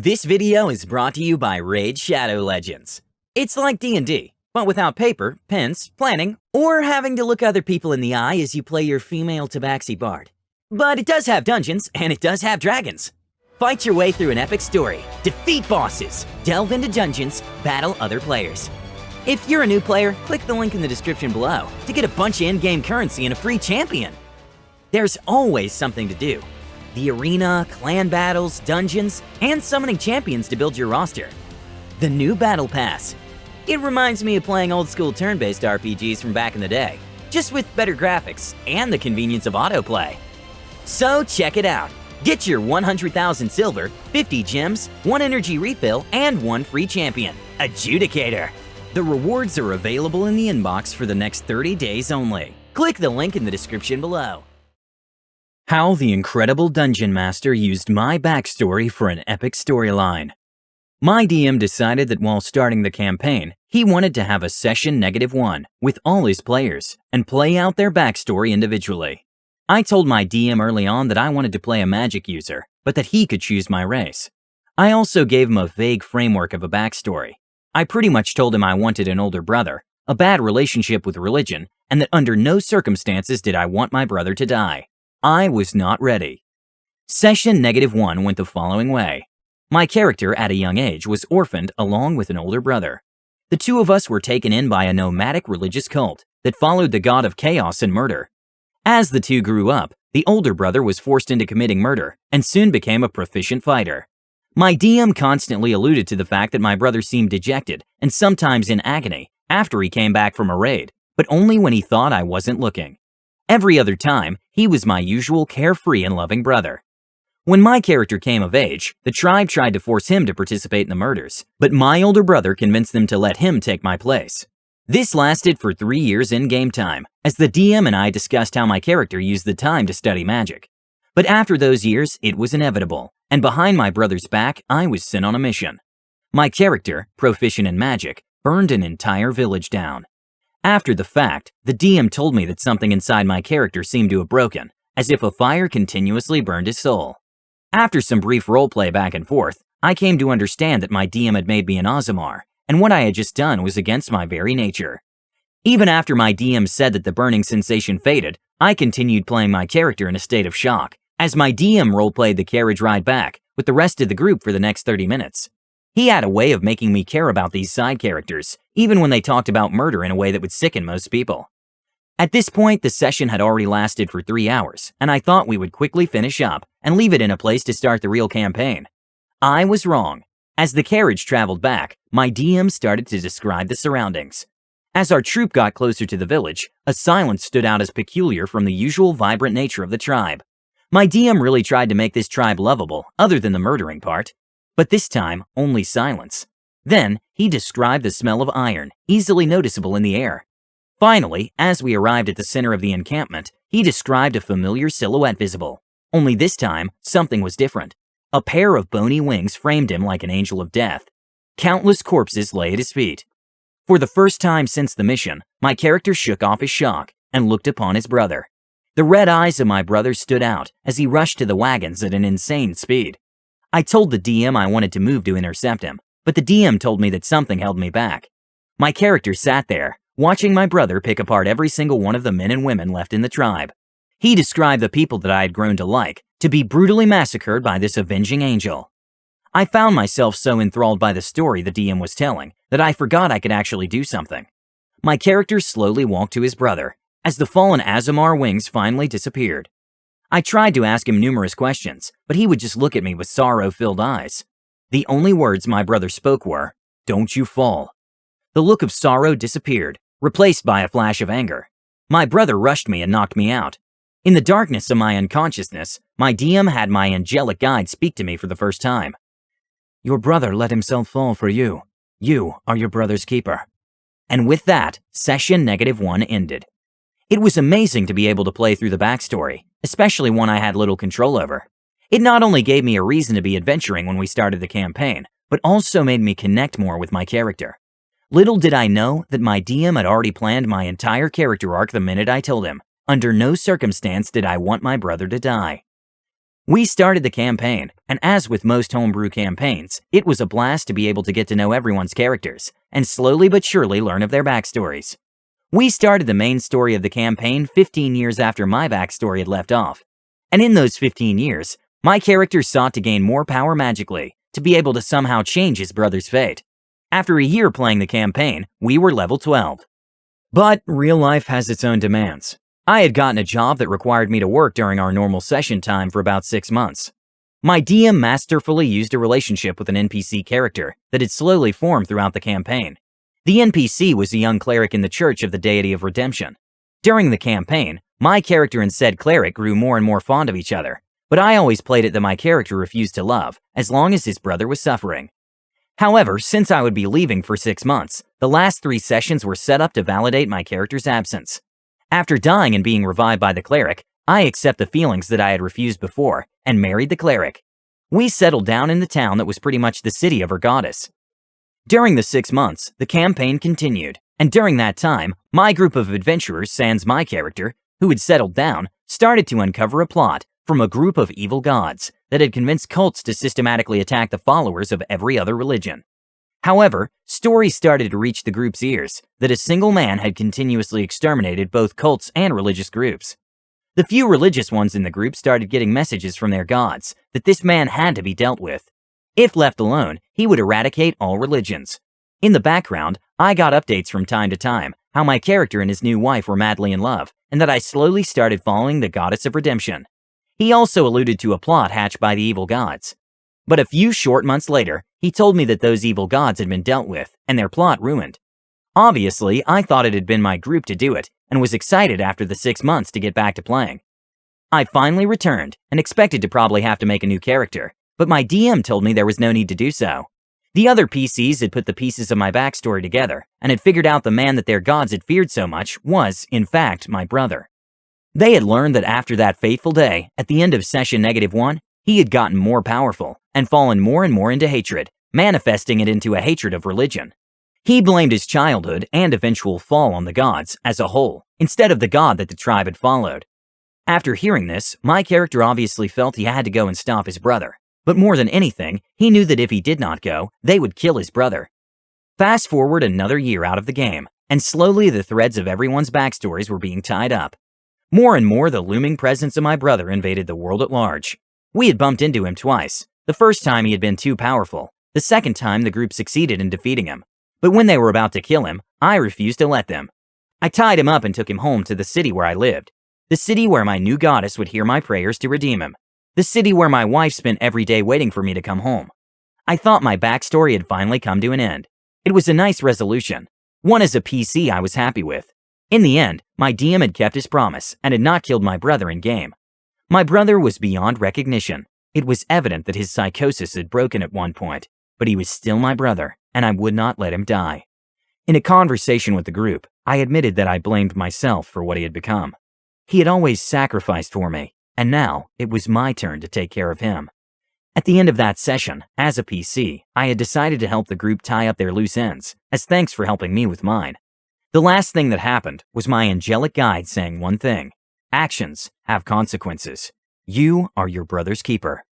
This video is brought to you by Raid Shadow Legends. It's like D&D, but without paper, pens, planning, or having to look other people in the eye as you play your female tabaxi bard. But it does have dungeons, and it does have dragons. Fight your way through an epic story, defeat bosses, delve into dungeons, battle other players. If you're a new player, click the link in the description below to get a bunch of in-game currency and a free champion. There's always something to do. The arena, clan battles, dungeons, and summoning champions to build your roster. The new Battle Pass. It reminds me of playing old-school turn-based RPGs from back in the day, just with better graphics and the convenience of autoplay. So check it out. Get your 100,000 silver, 50 gems, 1 energy refill, and 1 free champion, Adjudicator. The rewards are available in the inbox for the next 30 days only. Click the link in the description below. How the Incredible Dungeon Master used my backstory for an epic storyline. My DM decided that while starting the campaign, he wanted to have a session -1 with all his players and play out their backstory individually. I told my DM early on that I wanted to play a magic user, but that he could choose my race. I also gave him a vague framework of a backstory. I pretty much told him I wanted an older brother, a bad relationship with religion, and that under no circumstances did I want my brother to die. I was not ready. Session -1 went the following way. My character at a young age was orphaned along with an older brother. The two of us were taken in by a nomadic religious cult that followed the god of chaos and murder. As the two grew up, the older brother was forced into committing murder and soon became a proficient fighter. My DM constantly alluded to the fact that my brother seemed dejected and sometimes in agony after he came back from a raid, but only when he thought I wasn't looking. Every other time, he was my usual carefree and loving brother. When my character came of age, the tribe tried to force him to participate in the murders, but my older brother convinced them to let him take my place. This lasted for 3 years in-game time, as the DM and I discussed how my character used the time to study magic. But after those years, it was inevitable, and behind my brother's back, I was sent on a mission. My character, proficient in magic, burned an entire village down. After the fact, the DM told me that something inside my character seemed to have broken, as if a fire continuously burned his soul. After some brief roleplay back and forth, I came to understand that my DM had made me an Aasimar, and what I had just done was against my very nature. Even after my DM said that the burning sensation faded, I continued playing my character in a state of shock, as my DM roleplayed the carriage ride back with the rest of the group for the next 30 minutes. He had a way of making me care about these side characters, even when they talked about murder in a way that would sicken most people. At this point, the session had already lasted for 3 hours, and I thought we would quickly finish up and leave it in a place to start the real campaign. I was wrong. As the carriage traveled back, my DM started to describe the surroundings. As our troop got closer to the village, a silence stood out as peculiar from the usual vibrant nature of the tribe. My DM really tried to make this tribe lovable, other than the murdering part. But this time, only silence. Then, he described the smell of iron, easily noticeable in the air. Finally, as we arrived at the center of the encampment, he described a familiar silhouette visible. Only this time, something was different. A pair of bony wings framed him like an angel of death. Countless corpses lay at his feet. For the first time since the mission, my character shook off his shock and looked upon his brother. The red eyes of my brother stood out as he rushed to the wagons at an insane speed. I told the DM I wanted to move to intercept him, but the DM told me that something held me back. My character sat there, watching my brother pick apart every single one of the men and women left in the tribe. He described the people that I had grown to like to be brutally massacred by this avenging angel. I found myself so enthralled by the story the DM was telling that I forgot I could actually do something. My character slowly walked to his brother, as the fallen Aasimar wings finally disappeared. I tried to ask him numerous questions, but he would just look at me with sorrow-filled eyes. The only words my brother spoke were, "Don't you fall." The look of sorrow disappeared, replaced by a flash of anger. My brother rushed me and knocked me out. In the darkness of my unconsciousness, my DM had my angelic guide speak to me for the first time. "Your brother let himself fall for you. You are your brother's keeper." And with that, session -1 ended. It was amazing to be able to play through the backstory, especially one I had little control over. It not only gave me a reason to be adventuring when we started the campaign, but also made me connect more with my character. Little did I know that my DM had already planned my entire character arc the minute I told him, under no circumstance did I want my brother to die. We started the campaign, and as with most homebrew campaigns, it was a blast to be able to get to know everyone's characters and slowly but surely learn of their backstories. We started the main story of the campaign 15 years after my backstory had left off, and in those 15 years, my character sought to gain more power magically to be able to somehow change his brother's fate. After a year playing the campaign, we were level 12. But real life has its own demands. I had gotten a job that required me to work during our normal session time for about 6 months. My DM masterfully used a relationship with an NPC character that had slowly formed throughout the campaign. The NPC was a young cleric in the Church of the Deity of Redemption. During the campaign, my character and said cleric grew more and more fond of each other, but I always played it that my character refused to love as long as his brother was suffering. However, since I would be leaving for 6 months, the last 3 sessions were set up to validate my character's absence. After dying and being revived by the cleric, I accept the feelings that I had refused before and married the cleric. We settled down in the town that was pretty much the city of our goddess. During the 6 months, the campaign continued, and during that time, my group of adventurers, sans my character, who had settled down, started to uncover a plot from a group of evil gods that had convinced cults to systematically attack the followers of every other religion. However, stories started to reach the group's ears that a single man had continuously exterminated both cults and religious groups. The few religious ones in the group started getting messages from their gods that this man had to be dealt with. If left alone, he would eradicate all religions. In the background, I got updates from time to time how my character and his new wife were madly in love, and that I slowly started following the goddess of redemption. He also alluded to a plot hatched by the evil gods. But a few short months later, he told me that those evil gods had been dealt with and their plot ruined. Obviously, I thought it had been my group to do it and was excited after the 6 months to get back to playing. I finally returned and expected to probably have to make a new character, but my DM told me there was no need to do so. The other PCs had put the pieces of my backstory together and had figured out the man that their gods had feared so much was, in fact, my brother. They had learned that after that fateful day, at the end of session -1, he had gotten more powerful and fallen more and more into hatred, manifesting it into a hatred of religion. He blamed his childhood and eventual fall on the gods as a whole, instead of the god that the tribe had followed. After hearing this, my character obviously felt he had to go and stop his brother. But more than anything, he knew that if he did not go, they would kill his brother. Fast forward another year out of the game, and slowly the threads of everyone's backstories were being tied up. More and more, the looming presence of my brother invaded the world at large. We had bumped into him twice. The first time he had been too powerful. The second time the group succeeded in defeating him. But when they were about to kill him, I refused to let them. I tied him up and took him home to the city where I lived. The city where my new goddess would hear my prayers to redeem him. The city where my wife spent every day waiting for me to come home. I thought my backstory had finally come to an end. It was a nice resolution. One as a PC I was happy with. In the end, my DM had kept his promise and had not killed my brother in game. My brother was beyond recognition. It was evident that his psychosis had broken at one point, but he was still my brother, and I would not let him die. In a conversation with the group, I admitted that I blamed myself for what he had become. He had always sacrificed for me, and now it was my turn to take care of him. At the end of that session, as a PC, I had decided to help the group tie up their loose ends, as thanks for helping me with mine. The last thing that happened was my angelic guide saying one thing: actions have consequences. You are your brother's keeper.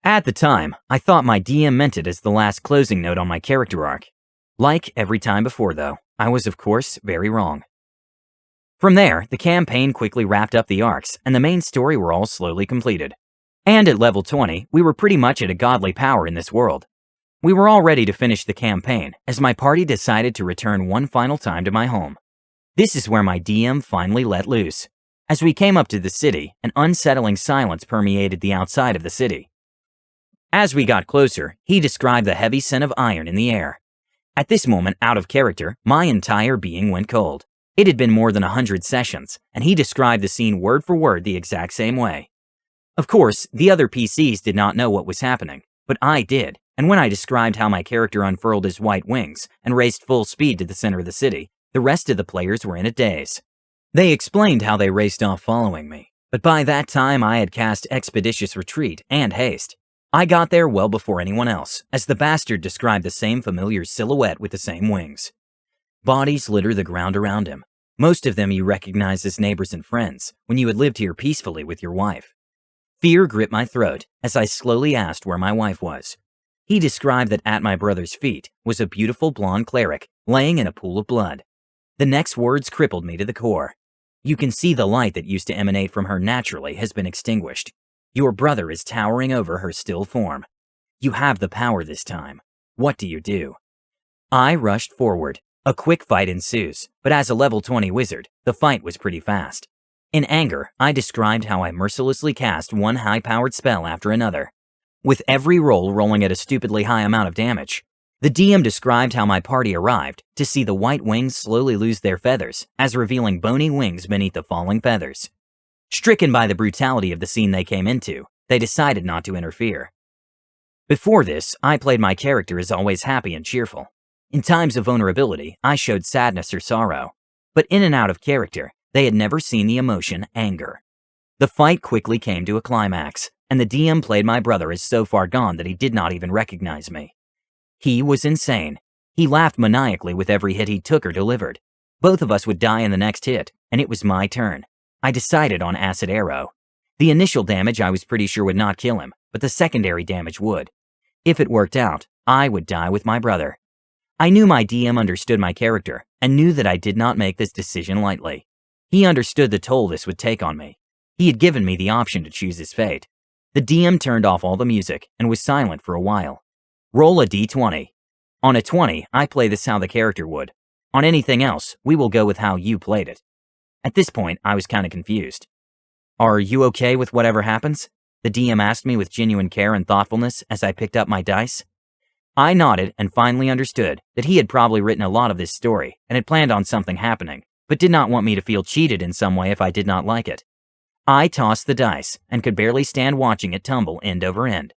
At the time, I thought my DM meant it as the last closing note on my character arc. Like every time before, though, I was of course very wrong. From there, the campaign quickly wrapped up the arcs, and the main story were all slowly completed. And at level 20, we were pretty much at a godly power in this world. We were all ready to finish the campaign, as my party decided to return one final time to my home. This is where my DM finally let loose. As we came up to the city, an unsettling silence permeated the outside of the city. As we got closer, he described the heavy scent of iron in the air. At this moment, out of character, my entire being went cold. It had been more than 100 sessions, and he described the scene word for word the exact same way. Of course, the other PCs did not know what was happening, but I did, and when I described how my character unfurled his white wings and raced full speed to the center of the city, the rest of the players were in a daze. They explained how they raced off following me, but by that time I had cast Expeditious Retreat and Haste. I got there well before anyone else, as the bastard described the same familiar silhouette with the same wings. Bodies litter the ground around him. Most of them you recognize as neighbors and friends when you had lived here peacefully with your wife. Fear gripped my throat as I slowly asked where my wife was. He described that at my brother's feet was a beautiful blonde cleric laying in a pool of blood. The next words crippled me to the core. You can see the light that used to emanate from her naturally has been extinguished. Your brother is towering over her still form. You have the power this time. What do you do? I rushed forward. A quick fight ensues, but as a level 20 wizard, the fight was pretty fast. In anger, I described how I mercilessly cast one high-powered spell after another, with every roll rolling at a stupidly high amount of damage. The DM described how my party arrived to see the white wings slowly lose their feathers as revealing bony wings beneath the falling feathers. Stricken by the brutality of the scene they came into, they decided not to interfere. Before this, I played my character as always happy and cheerful. In times of vulnerability, I showed sadness or sorrow, but in and out of character, they had never seen the emotion anger. The fight quickly came to a climax, and the DM played my brother as so far gone that he did not even recognize me. He was insane. He laughed maniacally with every hit he took or delivered. Both of us would die in the next hit, and it was my turn. I decided on Acid Arrow. The initial damage I was pretty sure would not kill him, but the secondary damage would. If it worked out, I would die with my brother. I knew my DM understood my character, and knew that I did not make this decision lightly. He understood the toll this would take on me. He had given me the option to choose his fate. The DM turned off all the music and was silent for a while. Roll a d20. On a 20, I play this how the character would. On anything else, we will go with how you played it. At this point, I was kind of confused. Are you okay with whatever happens? The DM asked me with genuine care and thoughtfulness as I picked up my dice. I nodded and finally understood that he had probably written a lot of this story and had planned on something happening, but did not want me to feel cheated in some way if I did not like it. I tossed the dice and could barely stand watching it tumble end over end.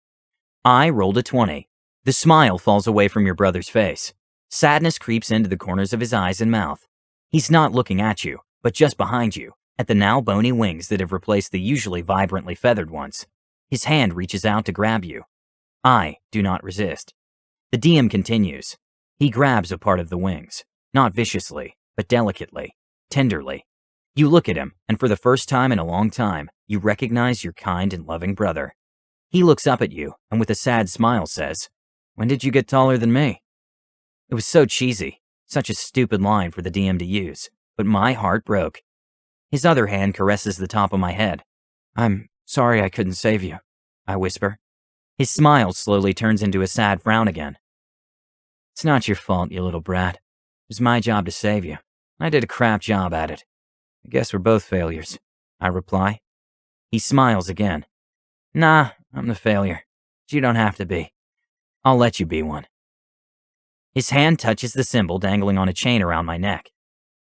I rolled a 20. The smile falls away from your brother's face. Sadness creeps into the corners of his eyes and mouth. He's not looking at you, but just behind you, at the now bony wings that have replaced the usually vibrantly feathered ones. His hand reaches out to grab you. I do not resist. The DM continues. He grabs a part of the wings, not viciously, but delicately, tenderly. You look at him, and for the first time in a long time, you recognize your kind and loving brother. He looks up at you, and with a sad smile says, "When did you get taller than me?" It was so cheesy, such a stupid line for the DM to use, but my heart broke. His other hand caresses the top of my head. "I'm sorry I couldn't save you," I whisper. His smile slowly turns into a sad frown again. "It's not your fault, you little brat. It was my job to save you. I did a crap job at it. I guess we're both failures," I reply. He smiles again. "Nah, I'm the failure. But you don't have to be. I'll let you be one." His hand touches the symbol dangling on a chain around my neck.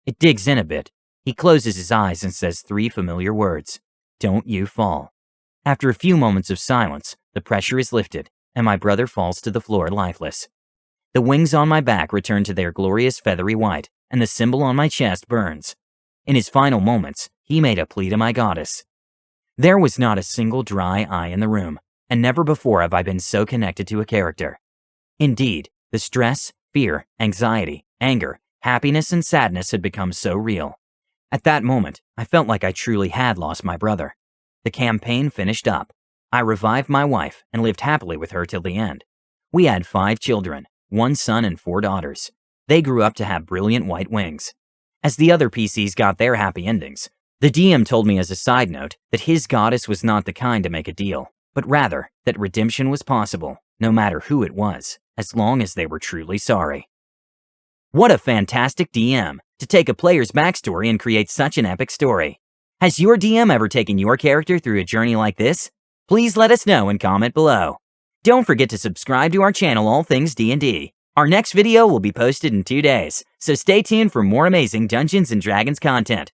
It digs in a bit. He closes his eyes and says 3 familiar words. "Don't you fall." After a few moments of silence, the pressure is lifted, and my brother falls to the floor lifeless. The wings on my back return to their glorious feathery white, and the symbol on my chest burns. In his final moments, he made a plea to my goddess. There was not a single dry eye in the room, and never before have I been so connected to a character. Indeed, the stress, fear, anxiety, anger, happiness, and sadness had become so real. At that moment, I felt like I truly had lost my brother. The campaign finished up. I revived my wife and lived happily with her till the end. We had 5 children, 1 son and 4 daughters. They grew up to have brilliant white wings. As the other PCs got their happy endings, the DM told me as a side note that his goddess was not the kind to make a deal, but rather that redemption was possible, no matter who it was, as long as they were truly sorry. What a fantastic DM to take a player's backstory and create such an epic story. Has your DM ever taken your character through a journey like this? Please let us know and comment below. Don't forget to subscribe to our channel All Things D&D. Our next video will be posted in 2 days, so stay tuned for more amazing Dungeons & Dragons content.